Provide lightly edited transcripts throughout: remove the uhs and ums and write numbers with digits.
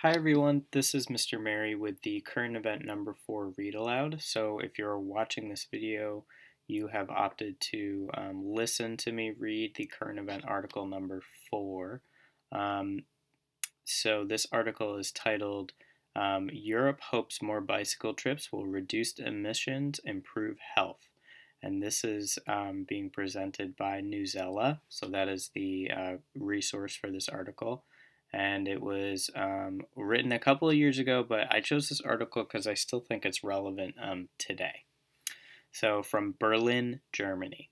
Hi everyone, this is Mr. Mary with the current event number 4 read aloud. So if you're watching this video, you have opted to listen to me read the current event article number 4. Um, so this article is titled Europe Hopes More Bicycle Trips Will Reduce Emissions, Improve Health. And this is being presented by Newsela. So that is the resource for this article. And it was written a couple of years ago, but I chose this article because I still think it's relevant today. So, from Berlin, Germany.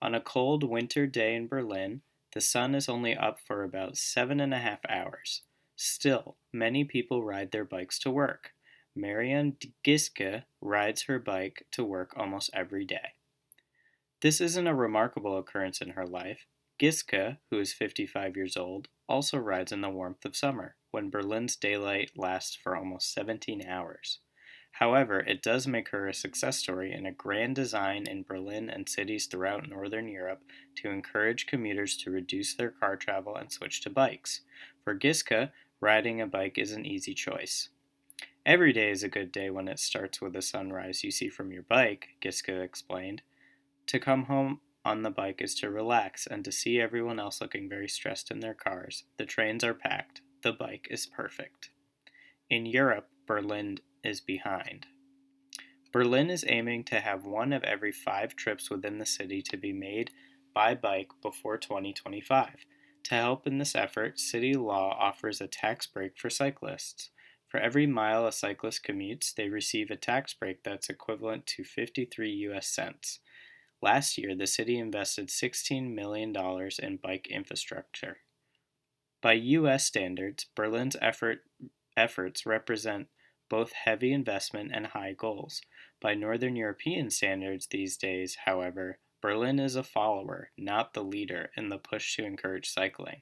On a cold winter day in Berlin, the sun is only up for about 7.5 hours. Still, many people ride their bikes to work. Marianne Giske rides her bike to work almost every day. This isn't a remarkable occurrence in her life. Giske, who is 55 years old, also rides in the warmth of summer, when Berlin's daylight lasts for almost 17 hours. However, it does make her a success story in a grand design in Berlin and cities throughout Northern Europe to encourage commuters to reduce their car travel and switch to bikes. For Giske, riding a bike is an easy choice. Every day is a good day when it starts with a sunrise you see from your bike, Giske explained. To come home on the bike is to relax and to see everyone else looking very stressed in their cars. The trains are packed. The bike is perfect. In Europe, Berlin is behind. Berlin is aiming to have one of every 5 trips within the city to be made by bike before 2025. To help in this effort, city law offers a tax break for cyclists. For every mile a cyclist commutes, they receive a tax break that's equivalent to 53 US cents. Last year, the city invested $16 million in bike infrastructure. By U.S. standards, Berlin's efforts represent both heavy investment and high goals. By Northern European standards these days, however, Berlin is a follower, not the leader, in the push to encourage cycling.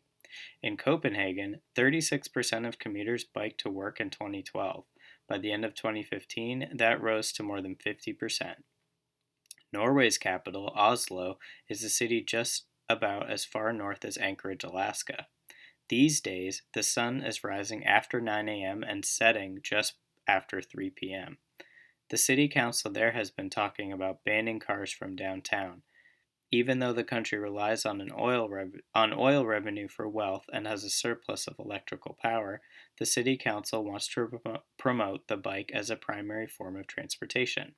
In Copenhagen, 36% of commuters biked to work in 2012. By the end of 2015, that rose to more than 50%. Norway's capital, Oslo, is a city just about as far north as Anchorage, Alaska. These days, the sun is rising after 9 a.m. and setting just after 3 p.m. The city council there has been talking about banning cars from downtown. Even though the country relies on oil revenue for wealth and has a surplus of electrical power, the city council wants to promote the bike as a primary form of transportation.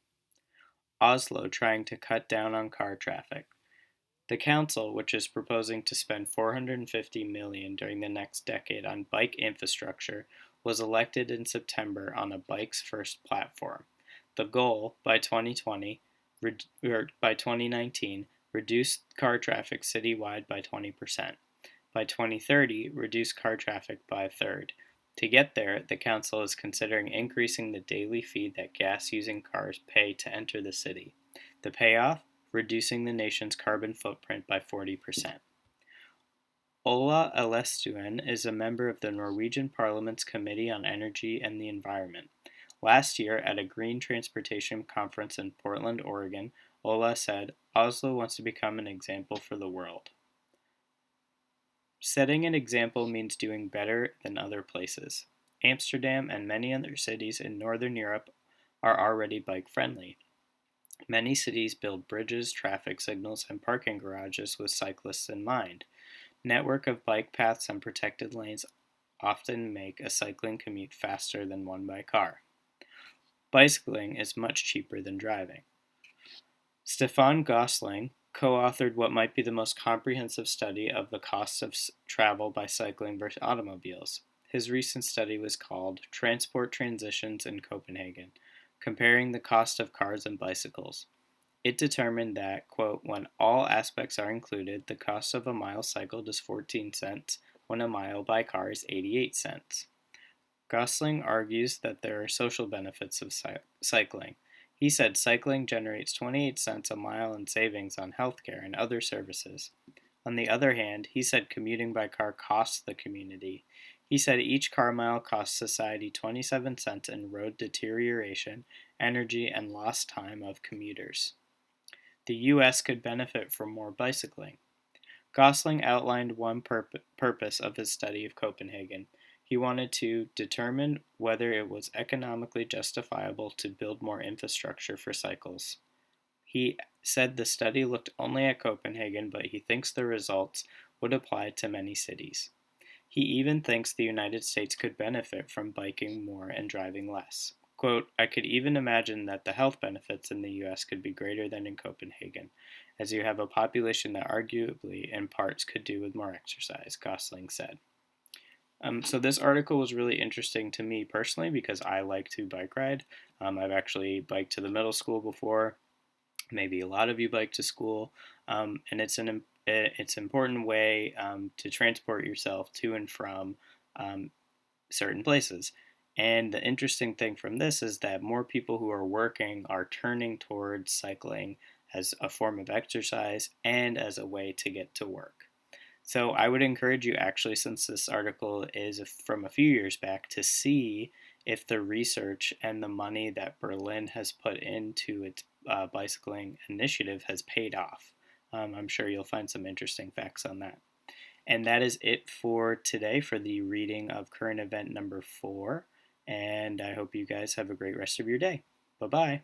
Oslo trying to cut down on car traffic. The council, which is proposing to spend $450 million during the next decade on bike infrastructure, was elected in September on a Bikes First platform. The goal, by 2019, reduce car traffic citywide by 20%. By 2030, reduce car traffic by a third. To get there, the council is considering increasing the daily fee that gas-using cars pay to enter the city. The payoff? Reducing the nation's carbon footprint by 40%. Ola Elvestuen is a member of the Norwegian Parliament's Committee on Energy and the Environment. Last year, at a green transportation conference in Portland, Oregon, Ola said, Oslo wants to become an example for the world. Setting an example means doing better than other places. Amsterdam and many other cities in Northern Europe are already bike-friendly. Many cities build bridges, traffic signals, and parking garages with cyclists in mind. Network of bike paths and protected lanes often make a cycling commute faster than one by car. Bicycling is much cheaper than driving. Stefan Gosling co-authored what might be the most comprehensive study of the costs of travel by cycling versus automobiles. His recent study was called Transport Transitions in Copenhagen, comparing the cost of cars and bicycles. It determined that, quote, when all aspects are included, the cost of a mile cycled is 14 cents, when a mile by car is 88 cents. Gosling argues that there are social benefits of cycling. He said cycling generates 28 cents a mile in savings on healthcare and other services. On the other hand, he said commuting by car costs the community. He said each car mile costs society 27 cents in road deterioration, energy, and lost time of commuters. The U.S. could benefit from more bicycling. Gosling outlined one purpose of his study of Copenhagen. He wanted to determine whether it was economically justifiable to build more infrastructure for cycles. He said the study looked only at Copenhagen, but he thinks the results would apply to many cities. He even thinks the United States could benefit from biking more and driving less. Quote, I could even imagine that the health benefits in the US could be greater than in Copenhagen, as you have a population that arguably in parts could do with more exercise, Gosling said. So this article was really interesting to me personally because I like to bike ride. I've actually biked to the middle school before. Maybe a lot of you bike to school, and it's important way to transport yourself to and from certain places. And the interesting thing from this is that more people who are working are turning towards cycling as a form of exercise and as a way to get to work. So I would encourage you actually, since this article is from a few years back, to see if the research and the money that Berlin has put into its bicycling initiative has paid off. I'm sure you'll find some interesting facts on that. And that is it for today for the reading of current event number 4. And I hope you guys have a great rest of your day. Bye-bye.